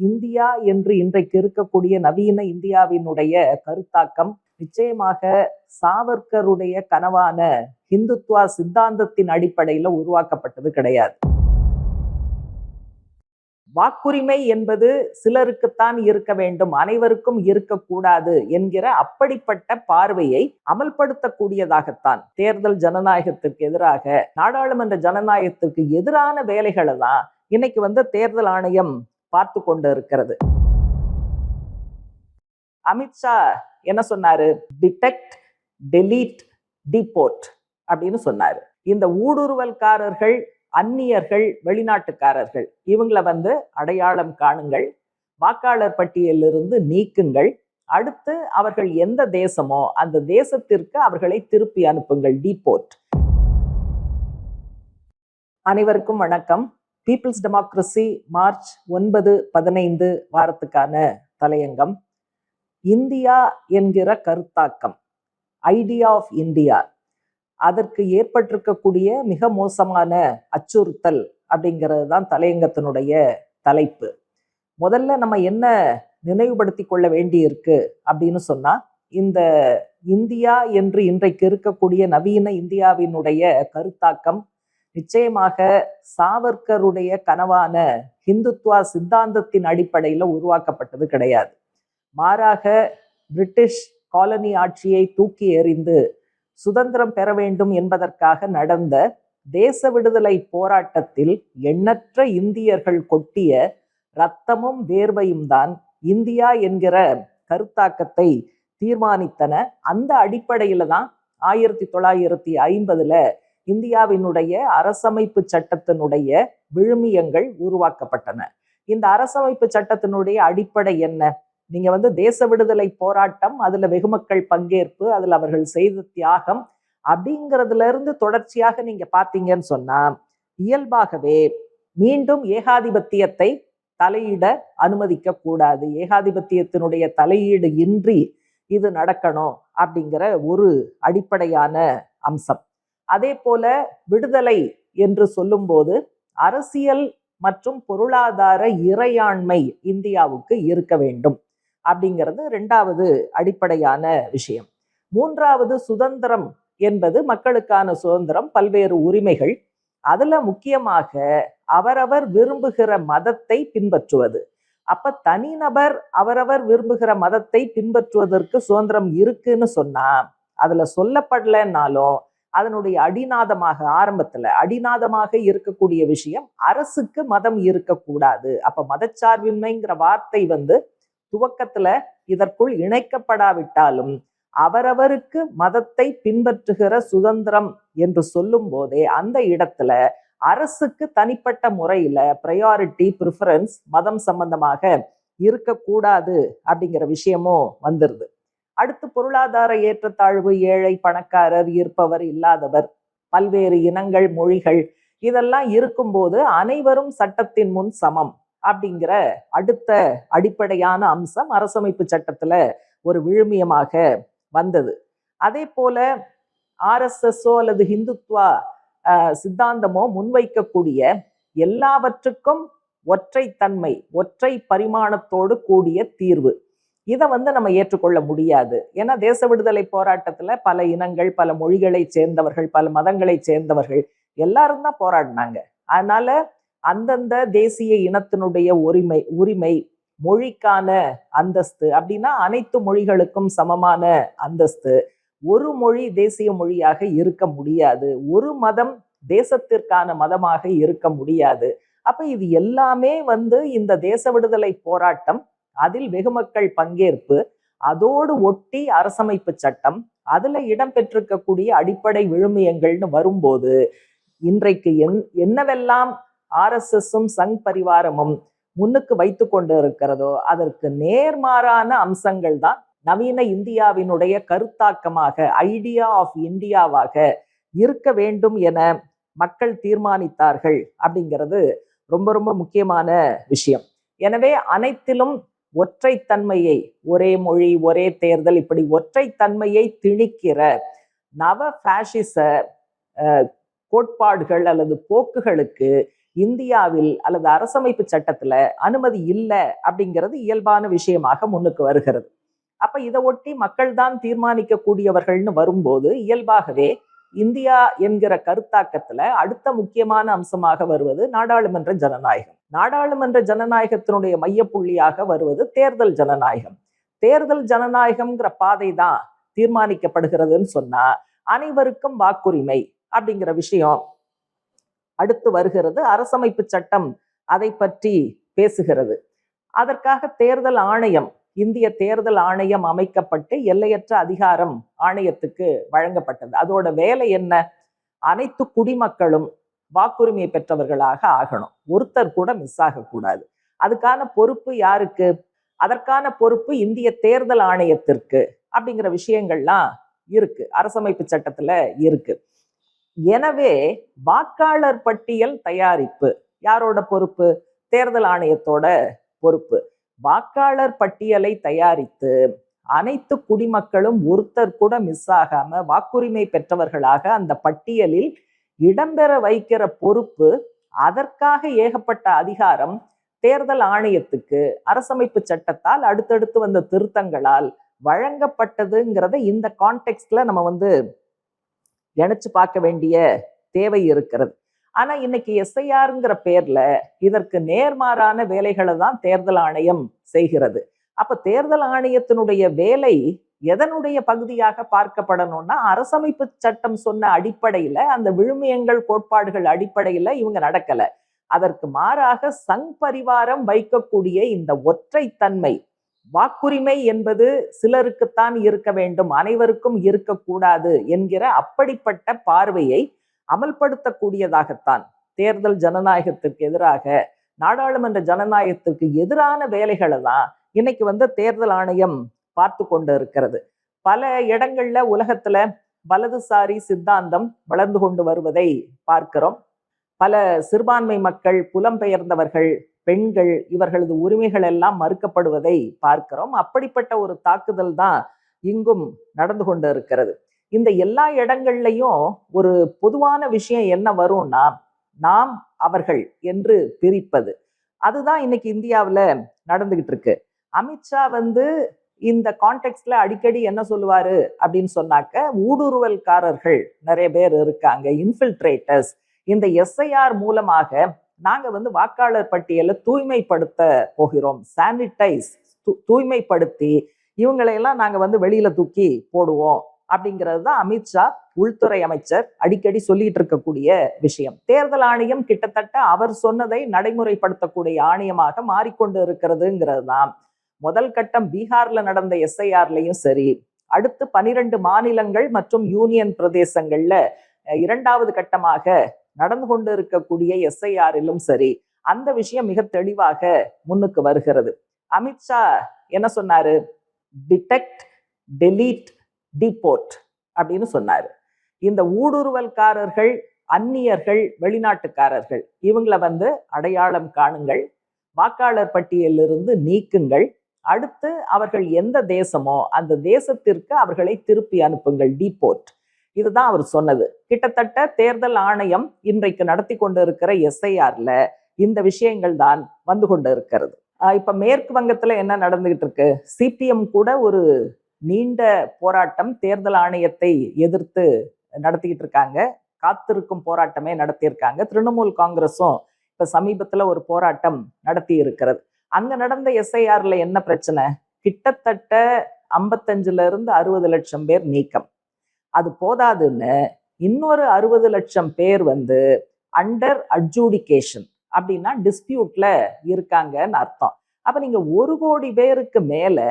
India என்று இன்றைக்கு இருக்கக்கூடிய நவீன இந்தியாவினுடைய கருத்தாக்கம் நிச்சயமாக சாவர்கருடைய கனவான இந்துத்துவா சித்தாந்தத்தின் அடிப்படையில உருவாக்கப்பட்டது கிடையாது. வாக்குரிமை என்பது சிலருக்குத்தான் இருக்க வேண்டும், அனைவருக்கும் இருக்கக்கூடாது என்கிற அப்படிப்பட்ட பார்வையை அமல்படுத்தக்கூடியதாகத்தான் தேர்தல் ஜனநாயகத்திற்கு எதிராக, நாடாளுமன்ற ஜனநாயகத்திற்கு எதிரான வேலைகளை தான் இன்னைக்கு தேர்தல் ஆணையம் பார்த்து கொண்டு இருக்கிறது. அமித்ஷா என்ன சொன்னாரு? டிடெக்ட், டெலீட், டிபோர்ட் அப்படின்னு சொன்னாரு. இந்த ஊடுருவல்காரர்கள், அந்நியர்கள், வெளிநாட்டுக்காரர்கள் இவங்களை அடையாளம் காணுங்கள், வாக்காளர் பட்டியலிருந்து நீக்குங்கள், அடுத்து அவர்கள் எந்த தேசமோ அந்த தேசத்திற்கு அவர்களை திருப்பி அனுப்புங்கள், டிபோர்ட். அனைவருக்கும் வணக்கம். பீப்புள்ஸ் டெமோக்ரசி மார்ச் 9-15 வாரத்துக்கான தலையங்கம். இந்தியா என்கிற கருத்தாக்கம், ஐடியா ஆஃப் இந்தியா, அதற்கு ஏற்பட்டிருக்கக்கூடிய மிக மோசமான அச்சுறுத்தல் அப்படிங்கிறது தான் தலையங்கத்தினுடைய தலைப்பு. முதல்ல நம்ம என்ன நினைவுபடுத்தி கொள்ள வேண்டி இருக்கு அப்படின்னு சொன்னா, இந்த இந்தியா என்று இன்றைக்கு இருக்கக்கூடிய நவீன இந்தியாவினுடைய கருத்தாக்கம் நிச்சயமாக சாவர்கருடைய கனவான இந்துத்துவா சித்தாந்தத்தின் அடிப்படையில உருவாக்கப்பட்டது கிடையாது. மாறாக பிரிட்டிஷ் காலனி ஆட்சியை தூக்கி எறிந்து சுதந்திரம் பெற வேண்டும் என்பதற்காக நடந்த தேச விடுதலை போராட்டத்தில் எண்ணற்ற இந்தியர்கள் கொட்டிய இரத்தமும் வேர்வையும் தான் இந்தியா என்கிற கருத்தாக்கத்தை தீர்மானித்தன. அந்த அடிப்படையில தான் 1950 இந்தியாவினுடைய அரசமைப்பு சட்டத்தினுடைய விழுமியங்கள் உருவாக்கப்பட்டன. இந்த அரசமைப்பு சட்டத்தினுடைய அடிப்படை என்ன? நீங்க தேச விடுதலை போராட்டம், அதுல வெகுமக்கள் பங்கேற்பு, அதுல அவர்கள் செய்த தியாகம் அப்படிங்கிறதுல இருந்து தொடர்ச்சியாக நீங்க பாத்தீங்கன்னு சொன்னா, இயல்பாகவே மீண்டும் ஏகாதிபத்தியத்தை தலையிட அனுமதிக்க கூடாது, ஏகாதிபத்தியத்தினுடைய தலையீடு இன்றி இது நடக்கணும் அப்படிங்கிற ஒரு அடிப்படையான அம்சம். அதே போல விடுதலை என்று சொல்லும் போது அரசியல் மற்றும் பொருளாதார இறையாண்மை இந்தியாவுக்கு இருக்க வேண்டும் அப்படிங்கிறது இரண்டாவது அடிப்படையான விஷயம். மூன்றாவது சுதந்திரம் என்பது மக்களுக்கான சுதந்திரம், பல்வேறு உரிமைகள். அதுல முக்கியமாக அவரவர் விரும்புகிற மதத்தை பின்பற்றுவது. அப்ப தனிநபர் அவரவர் விரும்புகிற மதத்தை பின்பற்றுவதற்கு சுதந்திரம் இருக்குன்னு சொன்னா, அதுல சொல்லப்படலைன்னாலும் அதனுடைய அடிநாதமாக, ஆரம்பத்துல அடிநாதமாக இருக்கக்கூடிய விஷயம் அரசுக்கு மதம் இருக்கக்கூடாது. அப்ப மதச்சார்பின்மைங்கிற வார்த்தை துவக்கத்துல இதற்குள் இணைக்கப்படாவிட்டாலும் அவரவருக்கு மதத்தை பின்பற்றுகிற சுதந்திரம் என்று சொல்லும் போதே அந்த இடத்துல அரசுக்கு தனிப்பட்ட முறையில ப்ரையாரிட்டி, ப்ரிஃபரன்ஸ் மதம் சம்பந்தமாக இருக்கக்கூடாது அப்படிங்கிற விஷயமும் வந்துருது. அடுத்து பொருளாதார ஏற்றத்தாழ்வு, ஏழை, பணக்காரர், இருப்பவர், இல்லாதவர், பல்வேறு இனங்கள், மொழிகள் இதெல்லாம் இருக்கும்போது அனைவரும் சட்டத்தின் முன் சமம் அப்படிங்கிற அடுத்த அடிப்படையான அம்சம் அரசமைப்பு சட்டத்துல ஒரு விழுமியமாக வந்தது. அதே போல RSSஓ அல்லது ஹிந்துத்வா சித்தாந்தமோ முன்வைக்கக்கூடிய எல்லாவற்றுக்கும் ஒற்றை தன்மை, ஒற்றை பரிமாணத்தோடு கூடிய தீர்வு, இதை நம்ம ஏற்றுக்கொள்ள முடியாது. ஏன்னா தேச விடுதலை போராட்டத்துல பல இனங்கள், பல மொழிகளை சேர்ந்தவர்கள், பல மதங்களை சேர்ந்தவர்கள் எல்லாரும் தான் போராடினாங்க. அதனால அந்தந்த தேசிய இனத்தினுடைய உரிமை, மொழிக்கான அந்தஸ்து அப்படின்னா அனைத்து மொழிகளுக்கும் சமமான அந்தஸ்து, ஒரு மொழி தேசிய மொழியாக இருக்க முடியாது, ஒரு மதம் தேசத்திற்கான மதமாக இருக்க முடியாது. அப்ப இது எல்லாமே இந்த தேச விடுதலை போராட்டம், அதில் வெகுமக்கள் பங்கேற்பு, அதோடு ஒட்டி அரசமைப்பு சட்டம், அதுல இடம்பெற்றிருக்கக்கூடிய அடிப்படை விழுமியங்கள்னு வரும்போது இன்றைக்கு என்னவெல்லாம் RSSம் சங் பரிவாரமும் முன்னுக்கு வைத்து கொண்டு இருக்கிறதோ அதற்கு நேர்மாறான அம்சங்கள் தான் நவீன இந்தியாவினுடைய கருத்தாக்கமாக, ஐடியா ஆஃப் இந்தியாவாக இருக்க வேண்டும் என மக்கள் தீர்மானித்தார்கள் அப்படிங்கிறது ரொம்ப ரொம்ப முக்கியமான விஷயம். எனவே அனைத்திலும் ஒற்றைத்தன்மையை, ஒரே மொழி, ஒரே தேர்தல், இப்படி ஒற்றைத்தன்மையை திணிக்கிற நவ பாசிச கோட்பாடுகள் அல்லது போக்குகளுக்கு இந்தியாவில் அல்லது அரசமைப்பு சட்டத்துல அனுமதி இல்லை அப்படிங்கிறது இயல்பான விஷயமாக முன்னுக்கு வருகிறது. அப்ப இதை ஒட்டி மக்கள் தான் தீர்மானிக்க கூடியவர்கள்னு வரும்போது இயல்பாகவே இந்தியா என்கிற கருத்தாக்கத்துல அடுத்த முக்கியமான அம்சமாக வருவது நாடாளுமன்ற ஜனநாயகம். நாடாளுமன்ற ஜனநாயகத்தினுடைய மையப்புள்ளியாக வருவது தேர்தல் ஜனநாயகம். தேர்தல் ஜனநாயகம்ங்கிற பாதை தான் தீர்மானிக்கப்படுகிறதுன்னு சொன்னா அனைவருக்கும் வாக்குரிமை அப்படிங்கிற விஷயம் அடுத்து வருகிறது. அரசமைப்பு சட்டம் அதை பற்றி பேசுகிறது. அதற்காக தேர்தல் ஆணையம், இந்திய தேர்தல் ஆணையம் அமைக்கப்பட்டு எல்லையற்ற அதிகாரம் ஆணையத்துக்கு வழங்கப்பட்டது. அதோட வேலை என்ன? அனைத்து குடிமக்களும் வாக்குரிமை பெற்றவர்களாக ஆகணும், ஒருத்தர் கூட மிஸ் ஆகக்கூடாது. அதுக்கான பொறுப்பு யாருக்கு? அதற்கான பொறுப்பு இந்திய தேர்தல் ஆணையத்திற்கு அப்படிங்கிற விஷயங்கள்லாம் இருக்கு, அரசமைப்பு சட்டத்துல இருக்கு. எனவே வாக்காளர் பட்டியல் தயாரிப்பு யாரோட பொறுப்பு? தேர்தல் ஆணையத்தோட பொறுப்பு. வாக்காளர் பட்டியலை தயாரித்து அனைத்து குடிமக்களும் ஒருத்தர் கூட மிஸ் ஆகாம வாக்குரிமை பெற்றவர்களாக அந்த பட்டியலில் இடம்பெற வைக்கிற பொறுப்பு, அதற்காக ஏகப்பட்ட அதிகாரம் தேர்தல் ஆணையத்துக்கு அரசமைப்பு சட்டத்தால் அடுத்தடுத்து வந்த திருத்தங்களால் வழங்கப்பட்டதுங்கிறத இந்த கான்டெக்ட்ல நம்ம இணைச்சு பார்க்க வேண்டிய தேவை இருக்கிறது. ஆனா இன்னைக்கு எஸ்ஐஆர்ங்கிற பேர்ல இதற்கு நேர்மாறான வேலைகளை தான் தேர்தல் ஆணையம் செய்கிறது. அப்ப தேர்தல் ஆணையத்தினுடைய வேலை எதனுடைய பகுதியாக பார்க்கப்படணும்னா, அரசமைப்பு சட்டம் சொன்ன அடிப்படையில, அந்த விழுமியங்கள் கோட்பாடுகள் அடிப்படையில இவங்க நடக்கல. அதற்கு மாறாக சங் பரிவாரம் வைக்கக்கூடிய இந்த ஒற்றைத்தன்மை, வாக்குரிமை என்பது சிலருக்குத்தான் இருக்க வேண்டும், அனைவருக்கும் இருக்கக்கூடாது என்கிற அப்படிப்பட்ட பார்வையை அமல்படுத்தக்கூடியதாகத்தான் தேர்தல் ஜனநாயகத்திற்கு எதிராக, நாடாளுமன்ற ஜனநாயகத்திற்கு எதிரான வேலைகளை தான் இன்னைக்கு தேர்தல் ஆணையம் பார்த்து கொண்டு இருக்கிறது. பல இடங்கள்ல உலகத்துல வலதுசாரி சித்தாந்தம் வளர்ந்து கொண்டு வருவதை பார்க்கிறோம். பல சிறுபான்மை மக்கள், புலம்பெயர்ந்தவர்கள், பெண்கள், இவர்களது உரிமைகள் எல்லாம் மறுக்கப்படுவதை பார்க்கிறோம். அப்படிப்பட்ட ஒரு தாக்குதல் தான் இங்கும் நடந்து கொண்டு இருக்கிறது. இந்த எல்லா இடங்கள்லையும் ஒரு பொதுவான விஷயம் என்ன வரும்னா, நாம் அவர்கள் என்று பிரிப்பது. அதுதான் இன்னைக்கு இந்தியாவில் நடந்துகிட்டு இருக்கு. அமித்ஷா இந்த கான்டெக்ட்ல அடிக்கடி என்ன சொல்லுவாரு அப்படின்னு சொன்னாக்க, ஊடுருவல்காரர்கள் நிறைய பேர் இருக்காங்க, இன்ஃபில்ட்ரேட்டர்ஸ். இந்த எஸ்ஐஆர் மூலமாக நாங்க வாக்காளர் பட்டியலை தூய்மைப்படுத்த போகிறோம், சானிடைஸ், தூய்மைப்படுத்தி இவங்களையெல்லாம் நாங்க வெளியில தூக்கி போடுவோம் அப்படிங்கிறது தான் அமித்ஷா, உள்துறை அமைச்சர், அடிக்கடி சொல்லிட்டு இருக்கக்கூடிய விஷயம். தேர்தல் ஆணையம் கிட்டத்தட்ட அவர் சொன்னதை நடைமுறைப்படுத்தக்கூடிய ஆணையமாக மாறிக்கொண்டு இருக்கிறதுங்கிறது தான். முதல் கட்டம் பீகார்ல நடந்த எஸ்ஐஆர்லையும் சரி, அடுத்து 12 மாநிலங்கள் மற்றும் யூனியன் பிரதேசங்கள்ல இரண்டாவது கட்டமாக நடந்து கொண்டு இருக்கக்கூடிய எஸ்ஐஆரிலும் சரி, அந்த விஷயம் மிக தெளிவாக முன்னுக்கு வருகிறது. அமித்ஷா என்ன சொன்னாரு? டிடெக்ட், டெலீட், டிபோர்ட் அப்படின்னு சொன்னாரு. இந்த ஊடுருவல்காரர்கள், அந்நியர்கள், வெளிநாட்டுக்காரர்கள், இவங்களை அடையாளம் காணுங்கள், வாக்காளர் பட்டியலிருந்து நீக்குங்கள், அடுத்து அவர்கள் எந்த தேசமோ அந்த தேசத்திற்கு அவர்களை திருப்பி அனுப்புங்கள், டிபோர்ட். இதுதான் அவர் சொன்னது. கிட்டத்தட்ட தேர்தல் ஆணையம் இன்றைக்கு நடத்தி கொண்டு இருக்கிற எஸ்ஐஆர்ல இந்த விஷயங்கள் தான் வந்து கொண்டு இருக்கிறது. இப்ப மேற்கு வங்கத்துல என்ன நடந்துகிட்டு இருக்கு? சிபிஎம் கூட ஒரு நீண்ட போராட்டம் தேர்தல் ஆணையத்தை எதிர்த்து நடத்திக்கிட்டு இருக்காங்க. காத்திருக்கும் போராட்டமே நடத்தியிருக்காங்க. திரிணாமுல் காங்கிரஸும் இப்ப சமீபத்துல ஒரு போராட்டம் நடத்தி இருக்கிறது. அங்க நடந்த எஸ்ஐஆர்ல என்ன பிரச்சனை? கிட்டத்தட்ட 55 to 60 லட்சம் பேர் நீக்கம். அது போதாதுன்னு இன்னொரு 60 லட்சம் பேர் அண்டர் அட்ஜூடிகேஷன், அப்படின்னா டிஸ்பியூட்ல இருக்காங்கன்னு அர்த்தம். அப்ப நீங்க 1 கோடி பேருக்கு மேல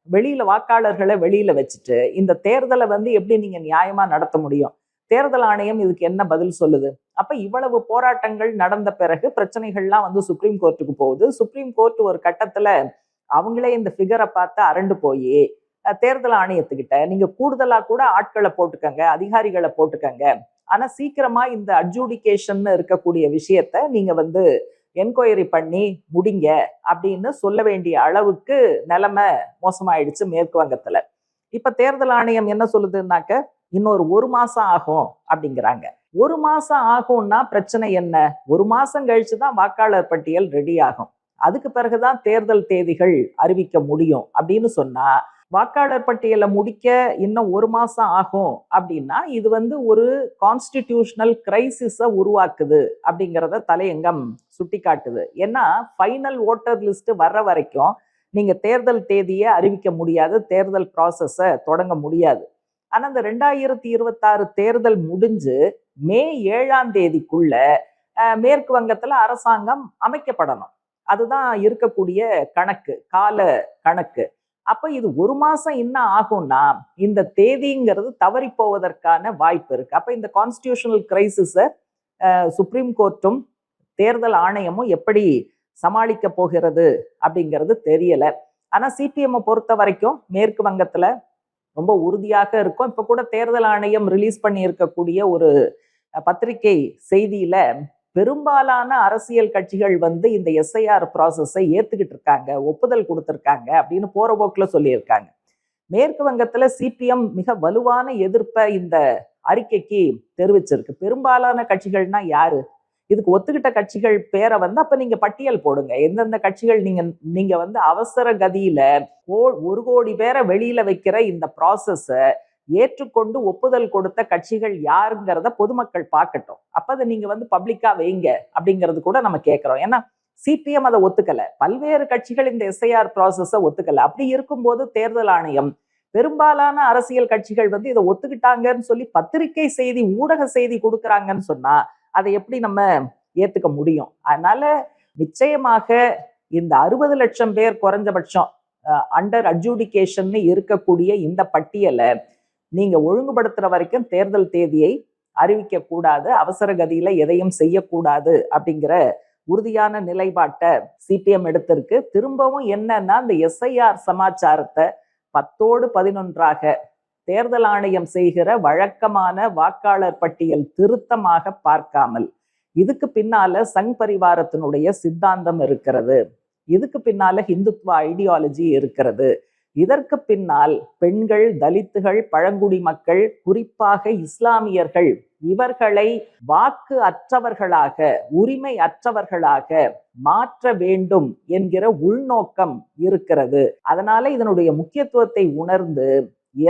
வெளியில வாக்காளர்களை வெளியில வச்சுட்டு இந்த தேர்தலை எப்படி நீங்க நியாயமா நடத்த முடியும்? தேர்தல் ஆணையம் இதுக்கு என்ன பதில் சொல்லுது? அப்ப இவ்வளவு போராட்டங்கள் நடந்த பிறகு பிரச்சனைகள்லாம் சுப்ரீம் கோர்ட்டுக்கு போகுது. சுப்ரீம் கோர்ட் ஒரு கட்டத்துல அவங்களே இந்த ஃபிகரை பார்த்து அரண்டு போய் தேர்தல் ஆணையத்துக்கிட்ட, நீங்க கூடுதலா கூட ஆட்களை போட்டுக்கங்க, அதிகாரிகளை போட்டுக்கங்க, ஆனா சீக்கிரமா இந்த அட்ஜூடிகேஷன் இருக்கக்கூடிய விஷயத்த நீங்க என்கொயரி பண்ணி முடிங்க அப்படின்னு சொல்ல வேண்டிய அளவுக்கு நிலைமை மோசமாயிடுச்சு மேற்கு வங்கத்துல. இப்ப தேர்தல் ஆணையம் என்ன சொல்லுதுன்னாக்க, இன்னொரு 1 மாசம் ஆகும் அப்படிங்கிறாங்க. ஒரு மாசம் ஆகும்னா பிரச்சனை என்ன? ஒரு மாசம் கழிச்சுதான் வாக்காளர் பட்டியல் ரெடி ஆகும். அதுக்கு பிறகுதான் தேர்தல் தேதிகள் அறிவிக்க முடியும் அப்படின்னு சொன்னா, வாக்காளர் பட்டியலை முடிக்க இன்னும் ஒரு மாசம் ஆகும் அப்படின்னா இது ஒரு கான்ஸ்டிடியூஷனல் கிரைசிஸ உருவாக்குது அப்படிங்கிறத தலையங்கம் சுட்டி காட்டுது. ஏன்னா ஃபைனல் ஓட்டர் லிஸ்ட் வர்ற வரைக்கும் நீங்க தேர்தல் தேதியை அறிவிக்க முடியாது, தேர்தல் ப்ராசஸ தொடங்க முடியாது. ஆனா இந்த 2026 தேர்தல் முடிஞ்சு மே 7ஆம் தேதிக்குள்ள மேற்கு வங்கத்துல அரசாங்கம் அமைக்கப்படணும். அதுதான் இருக்கக்கூடிய கணக்கு, கால கணக்கு. அப்ப இது ஒரு மாசம் இன்னும் ஆகும்னா இந்த தேதிங்கிறது தவறி போவதற்கான வாய்ப்பு இருக்கு. அப்ப இந்த கான்ஸ்டிடியூஷனல் கிரைசிஸ சுப்ரீம் கோர்ட்டும் தேர்தல் ஆணையமும் எப்படி சமாளிக்க போகிறது அப்படிங்கிறது தெரியல. ஆனா சிபிஎம் பொறுத்த வரைக்கும் மேற்கு வங்கத்துல ரொம்ப உறுதியாக இருக்கும். இப்ப கூட தேர்தல் ஆணையம் ரிலீஸ் பண்ணி இருக்கக்கூடிய ஒரு பத்திரிகை செய்தியில பெரும்பாலான அரசியல் கட்சிகள் இந்த எஸ்ஐஆர் ப்ராசஸை ஏத்துக்கிட்டு இருக்காங்க, ஒப்புதல் கொடுத்திருக்காங்க அப்படின்னு போற போக்குல சொல்லியிருக்காங்க. மேற்கு வங்கத்துல சிபிஎம் மிக வலுவான எதிர்ப்பை இந்த அறிக்கைக்கு தெரிவிச்சிருக்கு. பெரும்பாலான கட்சிகள்னா யாரு? இதுக்கு ஒத்துக்கிட்ட கட்சிகள் பேரை அப்ப நீங்க பட்டியல் போடுங்க. எந்தெந்த கட்சிகள் நீங்க அவசர கதியில 1 கோடி பேரை வெளியில வைக்கிற இந்த ப்ராசஸ ஏற்றுக்கொண்டு ஒப்புதல் கொடுத்த கட்சிகள் யாருங்கிறத பொதுமக்கள் பார்க்கட்டும். அப்ப அதை நீங்க பப்ளிக்கா வைங்க அப்படிங்கிறது கூட நம்ம கேட்கிறோம். ஏன்னா சிபிஎம் அதை ஒத்துக்கல, பல்வேறு கட்சிகள் இந்த எஸ்ஐஆர் ப்ராசஸ ஒத்துக்கல. அப்படி இருக்கும்போது தேர்தல் ஆணையம் பெரும்பாலான அரசியல் கட்சிகள் இதை ஒத்துக்கிட்டாங்கன்னு சொல்லி பத்திரிகை செய்தி, ஊடக செய்தி கொடுக்குறாங்கன்னு சொன்னா அதை எப்படி நம்ம ஏத்துக்க முடியும்? அதனால நிச்சயமாக இந்த 60 லட்சம் பேர் குறைஞ்சபட்சம் அண்டர் அட்ஜூடிகேஷன் இருக்கக்கூடிய இந்த பட்டியலை நீங்க ஒழுங்குபடுத்துற வரைக்கும் தேர்தல் தேதியை அறிவிக்க கூடாது, அவசர கதியில எதையும் செய்யக்கூடாது அப்படிங்கிற உறுதியான நிலைப்பாட்டை சிபிஎம் எடுத்திருக்கு. திரும்பவும் என்னன்னா இந்த எஸ்ஐஆர் சமாச்சாரத்தை 10ஓடு 11ஆக தேர்தல் ஆணையம் செய்கிற வழக்கமான வாக்காளர் பட்டியல் திருத்தமாக பார்க்காமல், இதுக்கு பின்னால சங் பரிவாரத்தினுடைய சித்தாந்தம் இருக்கிறது, இதுக்கு பின்னால ஹிந்துத்வ ஐடியாலஜி இருக்கிறது, இதற்கு பின்னால் பெண்கள், தலித்துகள், பழங்குடி மக்கள், குறிப்பாக இஸ்லாமியர்கள், இவர்களை வாக்கு அற்றவர்களாக, உரிமை அற்றவர்களாக மாற்ற வேண்டும் என்கிற உள்நோக்கம் இருக்கிறது. அதனால இதனுடைய முக்கியத்துவத்தை உணர்ந்து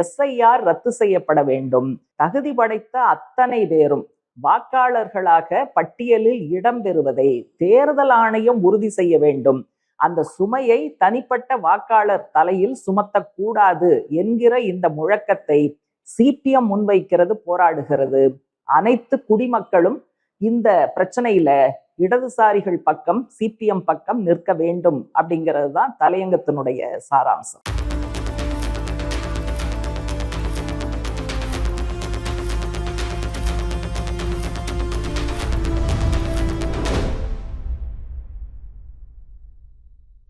எஸ்ஐஆர் ரத்து செய்யப்பட வேண்டும். தகுதி படைத்த அத்தனை பேரும் வாக்காளர்களாக பட்டியலில் இடம்பெறுவதை தேர்தல் ஆணையம் உறுதி செய்ய வேண்டும். அந்த சுமையை தனிப்பட்ட வாக்காளர் தலையில் சுமத்தக்கூடாது என்கிற இந்த முழக்கத்தை சிபிஎம் முன்வைக்கிறது, போராடுகிறது. அனைத்து குடிமக்களும் இந்த பிரச்சனையில இடதுசாரிகள் பக்கம், சிபிஎம் பக்கம் நிற்க வேண்டும் அப்படிங்கிறது தான் தலையங்கத்தினுடைய சாராம்சம்.